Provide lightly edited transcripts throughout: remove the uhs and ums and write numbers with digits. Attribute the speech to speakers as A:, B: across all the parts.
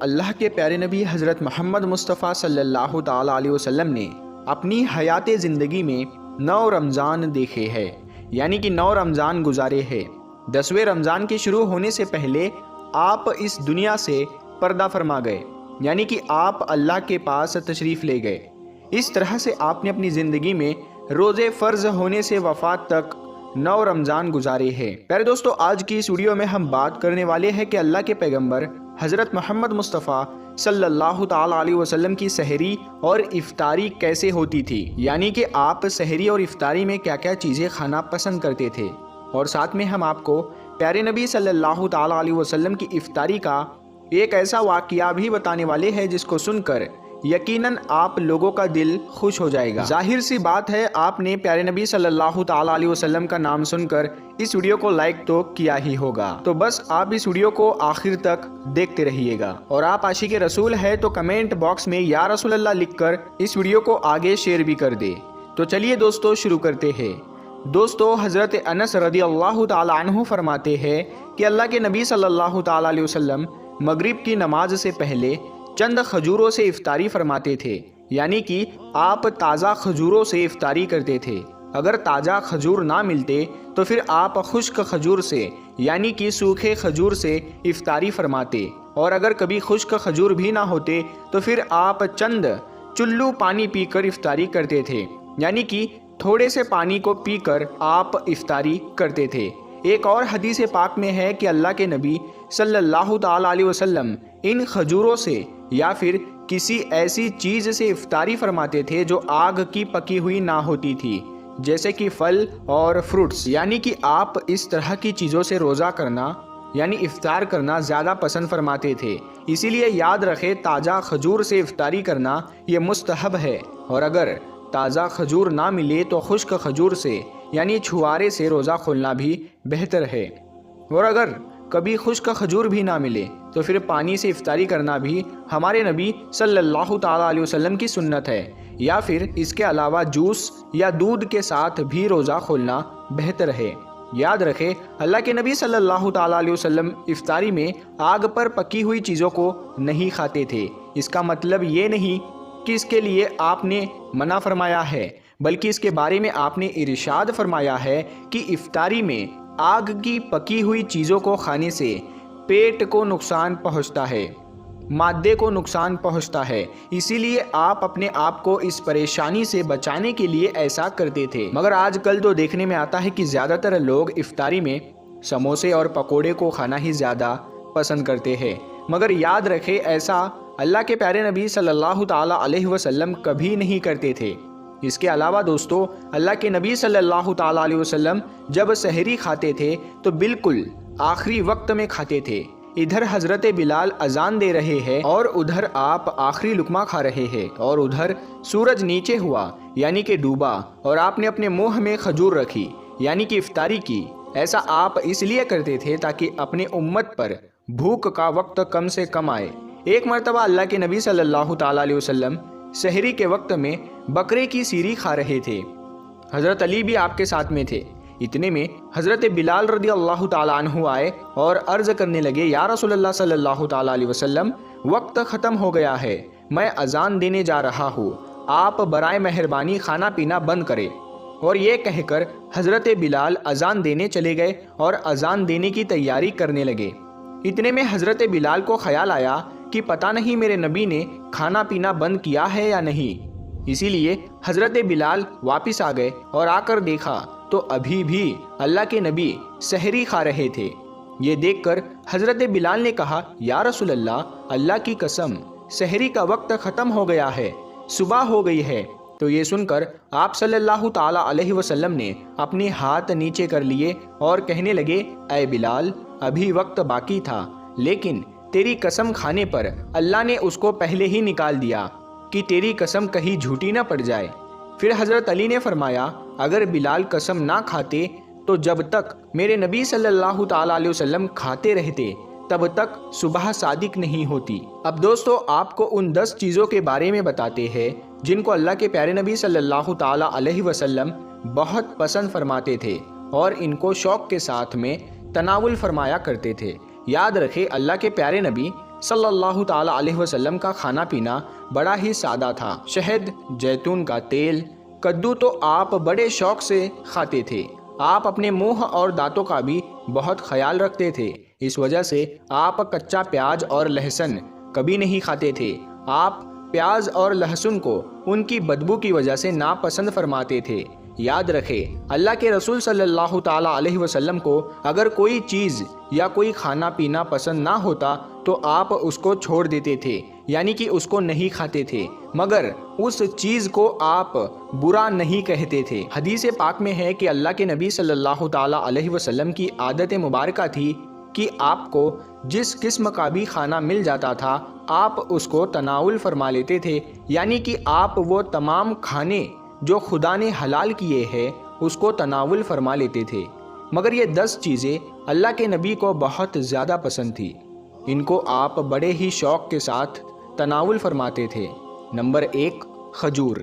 A: اللہ کے پیارے نبی حضرت محمد مصطفیٰ صلی اللہ تعالیٰ علیہ وسلم نے اپنی حیات زندگی میں 9 رمضان دیکھے ہیں، یعنی کہ 9 رمضان گزارے ہیں۔ 10ویں رمضان کے شروع ہونے سے پہلے آپ اس دنیا سے پردہ فرما گئے، یعنی کہ آپ اللہ کے پاس تشریف لے گئے۔ اس طرح سے آپ نے اپنی زندگی میں روزے فرض ہونے سے وفات تک 9 رمضان گزارے ہیں۔ پیارے دوستو، آج کی اس ویڈیو میں ہم بات کرنے والے ہیں کہ اللہ کے پیغمبر حضرت محمد مصطفیٰ صلی اللہ تعالیٰ علیہ وسلم کی سحری اور افطاری کیسے ہوتی تھی، یعنی کہ آپ سحری اور افطاری میں کیا کیا چیزیں کھانا پسند کرتے تھے، اور ساتھ میں ہم آپ کو پیارے نبی صلی اللہ تعالیٰ علیہ وسلم کی افطاری کا ایک ایسا واقعہ بھی بتانے والے ہیں جس کو سن کر یقیناً آپ لوگوں کا دل خوش ہو جائے گا۔ ظاہر سی بات ہے، آپ نے پیارے نبی صلی اللہ تعالیٰ علیہ وسلم کا نام سن کر اس ویڈیو کو لائک تو کیا ہی ہوگا، تو بس آپ اس ویڈیو کو آخر تک دیکھتے رہیے گا۔ اور آپ عاشق رسول ہے تو کمنٹ باکس میں یا رسول اللہ لکھ کر اس ویڈیو کو آگے شیئر بھی کر دے۔ تو چلیے دوستو شروع کرتے ہیں۔ دوستو، حضرت انس رضی اللہ تعالیٰ عنہ فرماتے ہیں کہ اللہ کے نبی صلی اللہ تعالیٰ علیہ وسلم مغرب کی نماز سے پہلے چند کھجوروں سے افطاری فرماتے تھے، یعنی کہ آپ تازہ کھجوروں سے افطاری کرتے تھے۔ اگر تازہ کھجور نہ ملتے تو پھر آپ خشک کھجور سے یعنی کہ سوکھے کھجور سے افطاری فرماتے، اور اگر کبھی خشک کھجور بھی نہ ہوتے تو پھر آپ چند چلو پانی پی کر افطاری کرتے تھے، یعنی کہ تھوڑے سے پانی کو پی کر آپ افطاری کرتے تھے۔ ایک اور حدیث پاک میں ہے کہ اللہ کے نبی صلی اللہ تعالیٰ علیہ وسلم ان کھجوروں سے یا پھر کسی ایسی چیز سے افطاری فرماتے تھے جو آگ کی پکی ہوئی نہ ہوتی تھی، جیسے کہ پھل اور فروٹس، یعنی کہ آپ اس طرح کی چیزوں سے روزہ کرنا یعنی افطار کرنا زیادہ پسند فرماتے تھے۔ اسی لیے یاد رکھے، تازہ کھجور سے افطاری کرنا یہ مستحب ہے، اور اگر تازہ کھجور نہ ملے تو خشک کھجور سے یعنی چھوارے سے روزہ کھولنا بھی بہتر ہے، اور اگر کبھی خشک کھجور بھی نہ ملے تو پھر پانی سے افطاری کرنا بھی ہمارے نبی صلی اللہ تعالیٰ علیہ وسلم کی سنت ہے، یا پھر اس کے علاوہ جوس یا دودھ کے ساتھ بھی روزہ کھولنا بہتر ہے۔ یاد رکھے، اللہ کے نبی صلی اللہ تعالیٰ علیہ وسلم افطاری میں آگ پر پکی ہوئی چیزوں کو نہیں کھاتے تھے۔ اس کا مطلب یہ نہیں کہ اس کے لیے آپ نے منع فرمایا ہے، بلکہ اس کے بارے میں آپ نے ارشاد فرمایا ہے کہ افطاری میں آگ کی پکی ہوئی چیزوں کو کھانے سے پیٹ کو نقصان پہنچتا ہے، معدے کو نقصان پہنچتا ہے، اسی لیے آپ اپنے آپ کو اس پریشانی سے بچانے کے لیے ایسا کرتے تھے۔ مگر آج کل تو دیکھنے میں آتا ہے کہ زیادہ تر لوگ افطاری میں سموسے اور پکوڑے کو کھانا ہی زیادہ پسند کرتے ہیں، مگر یاد رکھے ایسا اللہ کے پیارے نبی صلی اللہ تعالیٰ علیہ وسلم کبھی نہیں کرتے تھے۔ اس کے علاوہ دوستو، اللہ کے نبی صلی اللہ تعالیٰ علیہ وسلم جب سحری کھاتے تھے تو بالکل آخری وقت میں کھاتے تھے۔ ادھر حضرت بلال اذان دے رہے ہیں اور ادھر آپ آخری لقمہ کھا رہے ہیں، اور ادھر سورج نیچے ہوا یعنی کہ ڈوبا اور آپ نے اپنے منہ میں کھجور رکھی یعنی کہ افطاری کی۔ ایسا آپ اس لیے کرتے تھے تاکہ اپنے امت پر بھوک کا وقت کم سے کم آئے۔ ایک مرتبہ اللہ کے نبی صلی اللہ تعالیٰ علیہ وسلم سحری کے وقت میں بکرے کی سیری کھا رہے تھے۔ حضرت علی بھی آپ کے ساتھ میں تھے۔ اتنے میں حضرت بلال رضی اللہ تعالیٰ عنہ آئے اور عرض کرنے لگے، یا رسول اللہ صلی اللہ تعالیٰ علیہ وسلم، وقت ختم ہو گیا ہے، میں اذان دینے جا رہا ہوں، آپ برائے مہربانی کھانا پینا بند کریں۔ اور یہ کہہ کر حضرت بلال اذان دینے چلے گئے اور اذان دینے کی تیاری کرنے لگے۔ اتنے میں حضرت بلال کو خیال آیا کہ پتہ نہیں میرے نبی نے کھانا پینا بند کیا ہے یا نہیں، اسی لیے حضرت بلال واپس آ گئے اور آ کر دیکھا تو ابھی بھی اللہ کے نبی سحری کھا رہے تھے۔ یہ دیکھ کر حضرت بلال نے کہا، یا رسول اللہ، اللہ کی قسم سحری کا وقت ختم ہو گیا ہے، صبح ہو گئی ہے۔ تو یہ سن کر آپ صلی اللہ تعالیٰ علیہ وسلم نے اپنے ہاتھ نیچے کر لیے اور کہنے لگے، اے بلال، ابھی وقت باقی تھا، لیکن تیری قسم کھانے پر اللہ نے اس کو پہلے ہی نکال دیا کہ تیری قسم کہیں جھوٹی نہ پڑ جائے۔ پھر حضرت علی نے فرمایا، اگر بلال قسم نہ کھاتے تو جب تک میرے نبی صلی اللہ تعالیٰ علیہ وسلم کھاتے رہتے تب تک صبح صادق نہیں ہوتی۔ اب دوستو، آپ کو ان 10 چیزوں کے بارے میں بتاتے ہیں جن کو اللہ کے پیارے نبی صلی اللہ تعالیٰ علیہ وسلم بہت پسند فرماتے تھے اور ان کو شوق کے ساتھ میں تناول فرمایا کرتے تھے۔ یاد رکھے، اللہ کے پیارے نبی صلی اللہ تعالی علیہ وسلم کا کھانا پینا بڑا ہی سادہ تھا۔ شہد، زیتون کا تیل، کدو تو آپ بڑے شوق سے کھاتے تھے۔ آپ اپنے منہ اور دانتوں کا بھی بہت خیال رکھتے تھے، اس وجہ سے آپ کچا پیاز اور لہسن کبھی نہیں کھاتے تھے۔ آپ پیاز اور لہسن کو ان کی بدبو کی وجہ سے ناپسند فرماتے تھے۔ یاد رکھیں، اللہ کے رسول صلی اللہ تعالی علیہ وسلم کو اگر کوئی چیز یا کوئی کھانا پینا پسند نہ ہوتا تو آپ اس کو چھوڑ دیتے تھے، یعنی کہ اس کو نہیں کھاتے تھے، مگر اس چیز کو آپ برا نہیں کہتے تھے۔ حدیث پاک میں ہے کہ اللہ کے نبی صلی اللہ تعالی علیہ وسلم کی عادت مبارکہ تھی کہ آپ کو جس قسم کا بھی کھانا مل جاتا تھا آپ اس کو تناول فرما لیتے تھے، یعنی کہ آپ وہ تمام کھانے جو خدا نے حلال کیے ہیں اس کو تناول فرما لیتے تھے۔ مگر یہ 10 چیزیں اللہ کے نبی کو بہت زیادہ پسند تھی، ان کو آپ بڑے ہی شوق کے ساتھ تناول فرماتے تھے۔ نمبر 1، کھجور۔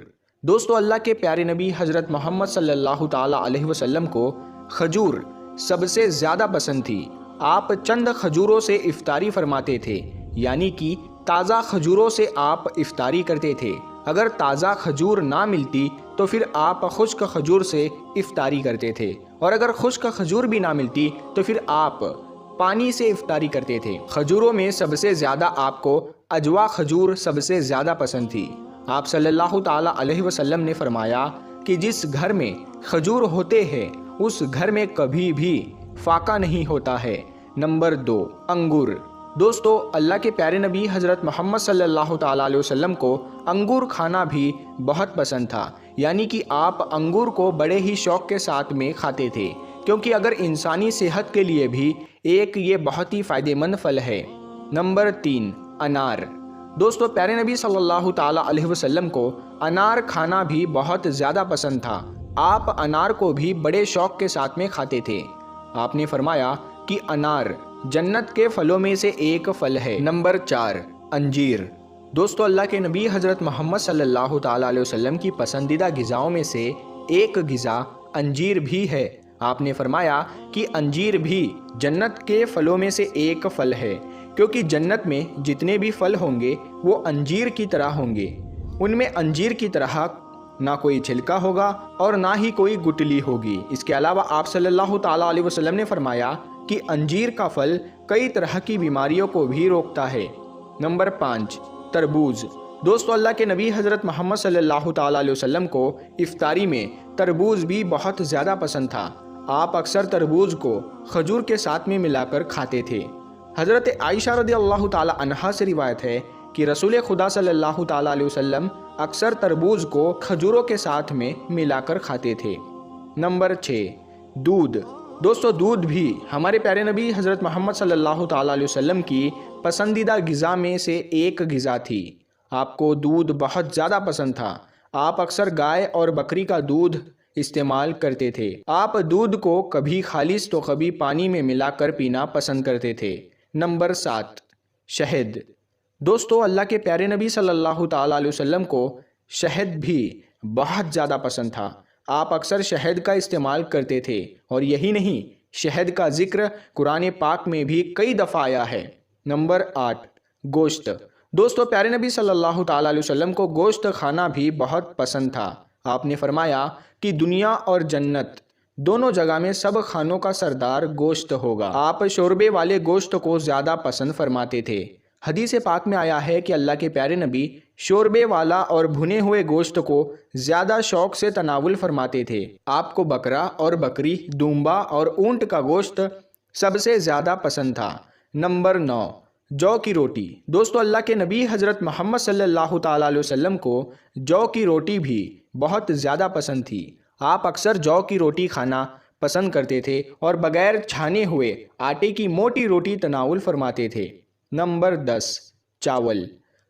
A: دوستو، اللہ کے پیارے نبی حضرت محمد صلی اللہ تعالی علیہ وسلم کو کھجور سب سے زیادہ پسند تھی۔ آپ چند کھجوروں سے افطاری فرماتے تھے، یعنی کہ تازہ کھجوروں سے آپ افطاری کرتے تھے۔ اگر تازہ کھجور نہ ملتی تو پھر آپ خشک کھجور سے افطاری کرتے تھے، اور اگر خشک کھجور بھی نہ ملتی تو پھر آپ پانی سے افطاری کرتے تھے۔ کھجوروں میں سب سے زیادہ آپ کو اجوا کھجور سب سے زیادہ پسند تھی۔ آپ صلی اللہ تعالی علیہ وسلم نے فرمایا کہ جس گھر میں کھجور ہوتے ہیں اس گھر میں کبھی بھی فاقہ نہیں ہوتا ہے۔ نمبر 2، انگور۔ دوستو، اللہ کے پیارے نبی حضرت محمد صلی اللہ تعالی علیہ وسلم کو انگور کھانا بھی بہت پسند تھا، یعنی کہ آپ انگور کو بڑے ہی شوق کے ساتھ میں کھاتے تھے، کیونکہ اگر انسانی صحت کے لیے بھی ایک یہ بہت ہی فائدہ مند پھل ہے۔ نمبر 3، انار۔ دوستو، پیارے نبی صلی اللہ تعالی علیہ وسلم کو انار کھانا بھی بہت زیادہ پسند تھا۔ آپ انار کو بھی بڑے شوق کے ساتھ میں کھاتے تھے۔ آپ نے فرمایا کہ انار جنت کے پھلوں میں سے ایک پھل ہے۔ نمبر 4، انجیر۔ دوستو، اللہ کے نبی حضرت محمد صلی اللہ تعالی علیہ وسلم کی پسندیدہ غذاؤں میں سے ایک غذا انجیر بھی ہے۔ آپ نے فرمایا کہ انجیر بھی جنت کے پھلوں میں سے ایک پھل ہے، کیونکہ جنت میں جتنے بھی پھل ہوں گے وہ انجیر کی طرح ہوں گے۔ ان میں انجیر کی طرح نہ کوئی چھلکا ہوگا اور نہ ہی کوئی گٹلی ہوگی۔ اس کے علاوہ آپ صلی اللہ تعالی علیہ وسلم نے فرمایا کہ انجیر کا پھل کئی طرح کی بیماریوں کو بھی روکتا ہے۔ نمبر 5، تربوز۔ دوستو، اللہ کے نبی حضرت محمد صلی اللہ تعالی علیہ وسلم کو افطاری میں تربوز بھی بہت زیادہ پسند تھا۔ آپ اکثر تربوز کو کھجور کے ساتھ میں ملا کر کھاتے تھے۔ حضرت عائشہ رضی اللہ تعالی عنہا سے روایت ہے کہ رسول خدا صلی اللہ تعالی علیہ وسلم اکثر تربوز کو کھجوروں کے ساتھ میں ملا کر کھاتے تھے۔ نمبر 6، دودھ۔ دوستو، دودھ بھی ہمارے پیارے نبی حضرت محمد صلی اللہ تعالی علیہ وسلم کی پسندیدہ غذا میں سے ایک غذا تھی۔ آپ کو دودھ بہت زیادہ پسند تھا۔ آپ اکثر گائے اور بکری کا دودھ استعمال کرتے تھے۔ آپ دودھ کو کبھی خالص تو کبھی پانی میں ملا کر پینا پسند کرتے تھے۔ نمبر 7، شہد۔ دوستو، اللہ کے پیارے نبی صلی اللہ تعالی علیہ وسلم کو شہد بھی بہت زیادہ پسند تھا۔ آپ اکثر شہد کا استعمال کرتے تھے، اور یہی نہیں، شہد کا ذکر قرآن پاک میں بھی کئی دفعہ آیا ہے۔ نمبر 8، گوشت۔ دوستو، پیارے نبی صلی اللہ تعالی علیہ وسلم کو گوشت کھانا بھی بہت پسند تھا۔ آپ نے فرمایا کہ دنیا اور جنت دونوں جگہ میں سب کھانوں کا سردار گوشت ہوگا۔ آپ شوربے والے گوشت کو زیادہ پسند فرماتے تھے۔ حدیث پاک میں آیا ہے کہ اللہ کے پیارے نبی شوربے والا اور بھنے ہوئے گوشت کو زیادہ شوق سے تناول فرماتے تھے۔ آپ کو بکرا اور بکری، دمبا اور اونٹ کا گوشت سب سے زیادہ پسند تھا۔ نمبر 9، جو کی روٹی۔ دوستو، اللہ کے نبی حضرت محمد صلی اللہ تعالی علیہ وسلم کو جو کی روٹی بھی بہت زیادہ پسند تھی۔ آپ اکثر جو کی روٹی کھانا پسند کرتے تھے اور بغیر چھانے ہوئے آٹے کی موٹی روٹی تناول فرماتے تھے۔ نمبر 10، چاول۔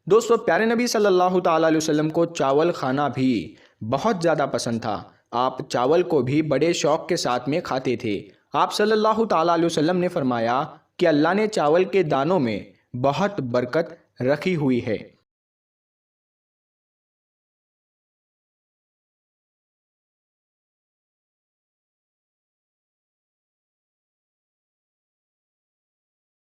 A: دوستو، پیارے نبی صلی اللہ تعالی علیہ وسلم کو چاول کھانا بھی بہت زیادہ پسند تھا۔ آپ چاول کو بھی بڑے شوق کے ساتھ میں کھاتے تھے۔ آپ صلی اللہ تعالی علیہ وسلم نے فرمایا کہ اللہ نے چاول کے دانوں میں بہت برکت رکھی ہوئی ہے۔